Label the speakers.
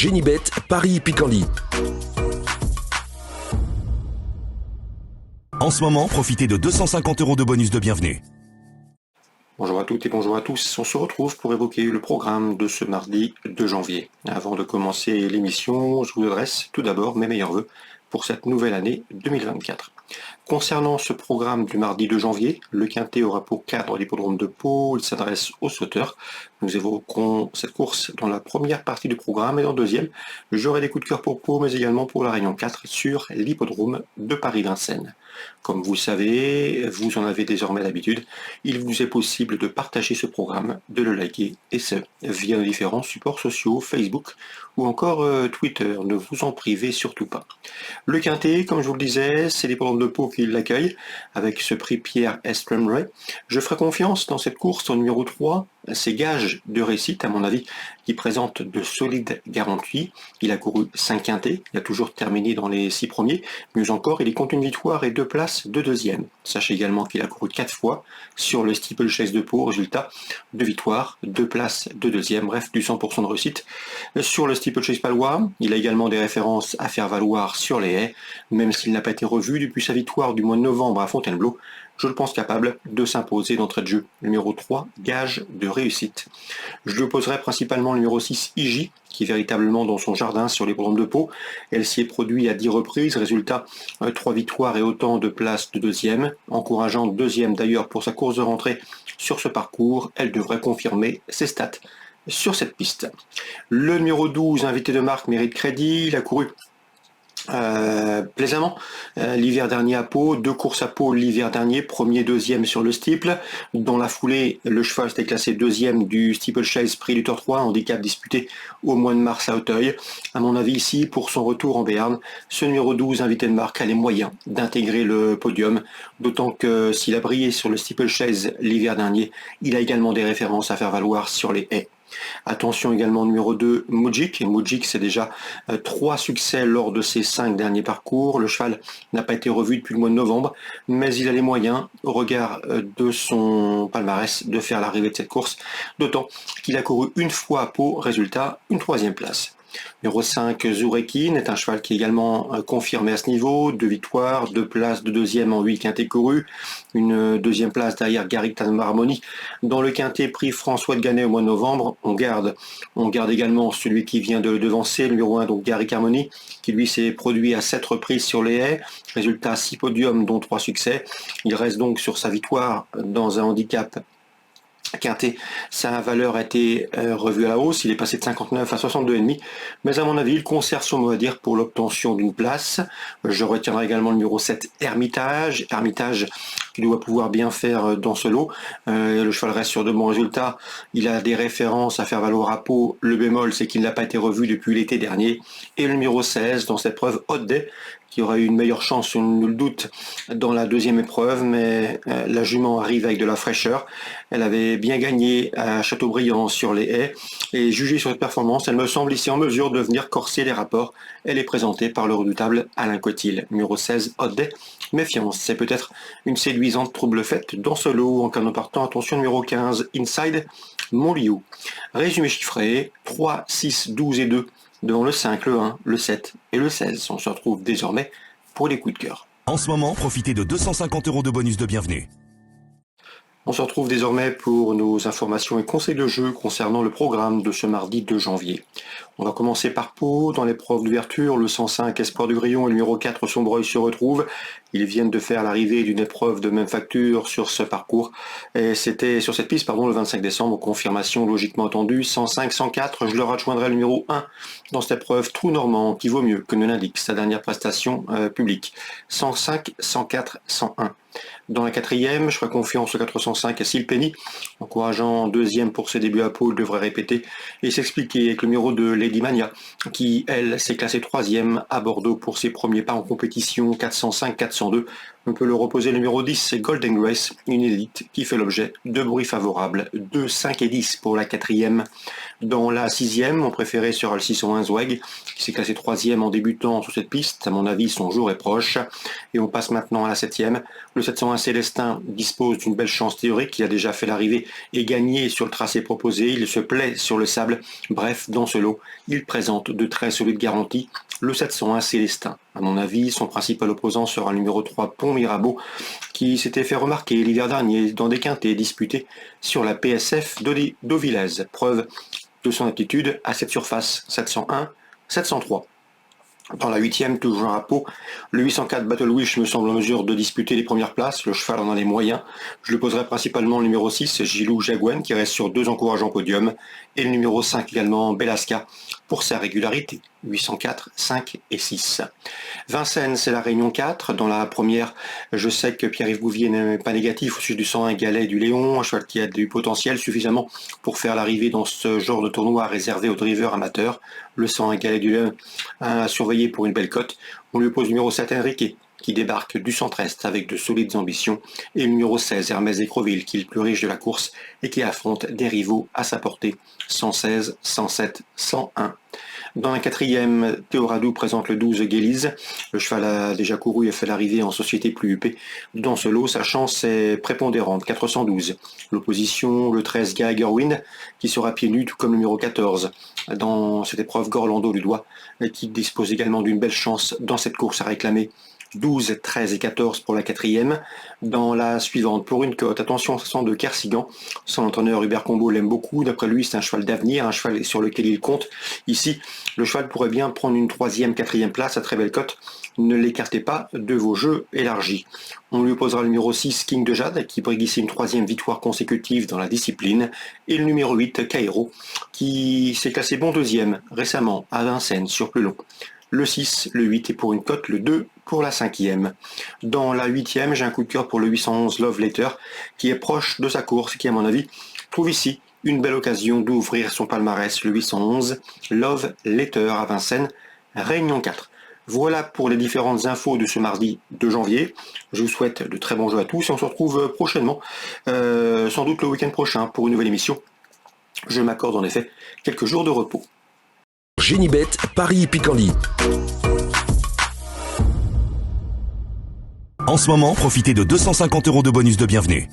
Speaker 1: Génibet, Paris-Picardie.
Speaker 2: En ce moment, profitez de 250 € de bonus de bienvenue.
Speaker 3: Bonjour à toutes et bonjour à tous. On se retrouve pour évoquer le programme de ce mardi 2 janvier. Avant de commencer l'émission, je vous adresse tout d'abord mes meilleurs vœux pour cette nouvelle année 2024. Concernant ce programme du mardi 2 janvier, le Quintet aura pour cadre l'hippodrome de Pau. Il s'adresse aux sauteurs. Nous évoquerons cette course dans la première partie du programme et dans la deuxième, j'aurai des coups de cœur pour Pau, mais également pour la Réunion 4 sur l'hippodrome de Paris-Vincennes. Comme vous le savez, vous en avez désormais l'habitude, il vous est possible de partager ce programme, de le liker, et ce, via nos différents supports sociaux, Facebook ou encore Twitter. Ne vous en privez surtout pas. Le Quintet, comme je vous le disais, c'est l'hippodrome de Pau qui l'accueille, avec ce prix Pierre Estremray. Je ferai confiance dans cette course au numéro 3, ces gages de réussite, à mon avis, qui présentent de solides garanties. Il a couru 5 quintets, il a toujours terminé dans les 6 premiers. Mieux encore, il y compte une victoire et 2 places de deuxième. Sachez également qu'il a couru 4 fois sur le steeplechase de Pau. Résultat, 2 victoires, 2 places de deuxième, bref, du 100% de réussite. Sur le steeplechase palois, il a également des références à faire valoir sur les haies, même s'il n'a pas été revu depuis sa victoire du mois de novembre à Fontainebleau. Je le pense capable de s'imposer d'entrée de jeu. Numéro 3, gage de réussite. Je lui opposerai principalement le numéro 6, IJ, qui est véritablement dans son jardin sur l'hippodrome de Pau. Elle s'y est produite à 10 reprises. Résultat, 3 victoires et autant de places de deuxième. Encourageant deuxième d'ailleurs pour sa course de rentrée sur ce parcours. Elle devrait confirmer ses stats sur cette piste. Le numéro 12, invité de marque, mérite crédit. Il a couru plaisamment l'hiver dernier à Pau, 2 courses à Pau l'hiver dernier, premier, deuxième sur le steeple. Dans la foulée, le cheval s'était classé deuxième du steeplechase Prix Luther 3, handicap disputé au mois de mars à Auteuil. À mon avis ici, pour son retour en Béarn, ce numéro 12, invité de marque, a les moyens d'intégrer le podium, d'autant que s'il a brillé sur le steeplechase l'hiver dernier, il a également des références à faire valoir sur les haies. Attention également au numéro 2, Moudjik. Moudjik, c'est déjà 3 succès lors de ses 5 derniers parcours. Le cheval n'a pas été revu depuis le mois de novembre, mais il a les moyens, au regard de son palmarès, de faire l'arrivée de cette course, d'autant qu'il a couru une fois à Pau, résultat, une 3e place. Numéro 5, Zourekin est un cheval qui est également confirmé à ce niveau, 2 victoires, 2 places de deuxième en 8 quintets courus, une 2e place derrière Garrick Harmony. Dans le quintet prix François de Gannet au mois de novembre, on garde également celui qui vient de le devancer, le numéro 1, donc Garrick Harmony, qui lui s'est produit à 7 reprises sur les haies, résultat 6 podiums dont 3 succès. Il reste donc sur sa victoire dans un handicap Quintet. Sa valeur a été revue à la hausse, il est passé de 59 à 62,5, mais à mon avis, il conserve son mot à dire pour l'obtention d'une place. Je retiendrai également le numéro 7, Hermitage qui doit pouvoir bien faire dans ce lot. Le cheval reste sur de bons résultats, il a des références à faire valoir à Pau. Le bémol, c'est qu'il n'a pas été revu depuis l'été dernier. Et le numéro 16, dans cette preuve Hot Day, qui aurait eu une meilleure chance, on ne le doute, dans la 2e épreuve, mais la jument arrive avec de la fraîcheur. Elle avait bien gagné à Châteaubriand sur les haies, et jugée sur cette performance, elle me semble ici en mesure de venir corser les rapports. Elle est présentée par le redoutable Alain Cotil. Numéro 16, Hot Day, méfiance, c'est peut-être une séduisante trouble faite dans ce lot. En cas de partant, attention, numéro 15, Inside Montliou. Résumé chiffré, 3, 6, 12 et 2. Devant le 5, le 1, le 7 et le 16. On se retrouve désormais pour les coups de cœur.
Speaker 2: En ce moment, profitez de 250 € de bonus de bienvenue.
Speaker 3: On se retrouve désormais pour nos informations et conseils de jeu concernant le programme de ce mardi 2 janvier. On va commencer par Pau. Dans l'épreuve d'ouverture, le 105 Espoir du Grillon et le numéro 4 Sombreuil se retrouvent. Ils viennent de faire l'arrivée d'une épreuve de même facture sur ce parcours. Et c'était sur cette piste, le 25 décembre, confirmation logiquement attendue. 105, 104, je leur adjoindrai le numéro 1 dans cette épreuve Trou Normand, qui vaut mieux que ne l'indique sa dernière prestation publique. 105, 104, 101. Dans la 4e, je ferai confiance au 405 à Silpenny, encourageant deuxième pour ses débuts à Pau, il devrait répéter et s'expliquer avec le numéro 2, Lady Mania, qui, elle, s'est classée 3e à Bordeaux pour ses premiers pas en compétition, 405-402. On peut le reposer le numéro 10, c'est Golden Grace, une élite qui fait l'objet de bruits favorables, 2, 5 et 10 pour la 4e. Dans la 6e, mon préféré sera le 601 Zweig, qui s'est classé 3e en débutant sur cette piste. À mon avis, son jour est proche. Et on passe maintenant à la 7e. Le 701 Célestin dispose d'une belle chance théorique. Il a déjà fait l'arrivée et gagné sur le tracé proposé. Il se plaît sur le sable. Bref, dans ce lot, il présente de très solides garanties. Le 701 Célestin. À mon avis, son principal opposant sera le numéro 3 Pont Mirabeau, qui s'était fait remarquer l'hiver dernier dans des quintets disputés sur la PSF d'Auvillez. Preuve de son aptitude à cette surface 701, 703. Dans la 8e, toujours à Pau, le 804 Battle Wish me semble en mesure de disputer les premières places. Le cheval en a les moyens. Je le poserai principalement le numéro 6, Gilou Jagouen, qui reste sur 2 encourageants podiums, et le numéro 5 également, Belasca, pour sa régularité. 804, 5 et 6. Vincennes, c'est la Réunion 4. Dans la première, je sais que Pierre-Yves Bouvier n'est pas négatif au sujet du 101 Galet du Léon, un cheval qui a du potentiel suffisamment pour faire l'arrivée dans ce genre de tournoi réservé aux drivers amateurs. Le 101 Galet du Léon a surveillé pour une belle cote. On lui oppose le numéro 7 Enrique, qui débarque du centre-est avec de solides ambitions, et le numéro 16 Hermès Écroville, qui est le plus riche de la course et qui affronte des rivaux à sa portée, 116, 107, 101. Dans la 4e, Théoradou présente le 12 Guélise. Le cheval a déjà couru et fait l'arrivée en société plus huppée. Dans ce lot, sa chance est prépondérante, 412. L'opposition, le 13 Geigerwind, qui sera pieds nus, tout comme le numéro 14. Dans cette épreuve, Gorlando du Doigt, qui dispose également d'une belle chance dans cette course à réclamer. 12, 13 et 14 pour la 4e. Dans la suivante, pour une cote, attention, ça sent de Kersigan. Son entraîneur Hubert Combeau l'aime beaucoup. D'après lui, c'est un cheval d'avenir, un cheval sur lequel il compte. Ici, le cheval pourrait bien prendre une 3e, 4e place à très belle cote. Ne l'écartez pas de vos jeux élargis. On lui opposera le numéro 6, King de Jade, qui pourrait glisser une 3e victoire consécutive dans la discipline. Et le numéro 8, Cairo, qui s'est classé bon 2e récemment à Vincennes sur plus long. Le 6, le 8 et pour une cote, le 2 pour la 5e. Dans la 8e, j'ai un coup de cœur pour le 811 Love Letter, qui est proche de sa course, qui à mon avis trouve ici une belle occasion d'ouvrir son palmarès, le 811 Love Letter à Vincennes, Réunion 4. Voilà pour les différentes infos de ce mardi 2 janvier. Je vous souhaite de très bons jeux à tous et on se retrouve prochainement, sans doute le week-end prochain, pour une nouvelle émission. Je m'accorde en effet quelques jours de repos.
Speaker 2: Génibet, Paris Picardie. En ce moment, profitez de 250 € de bonus de bienvenue.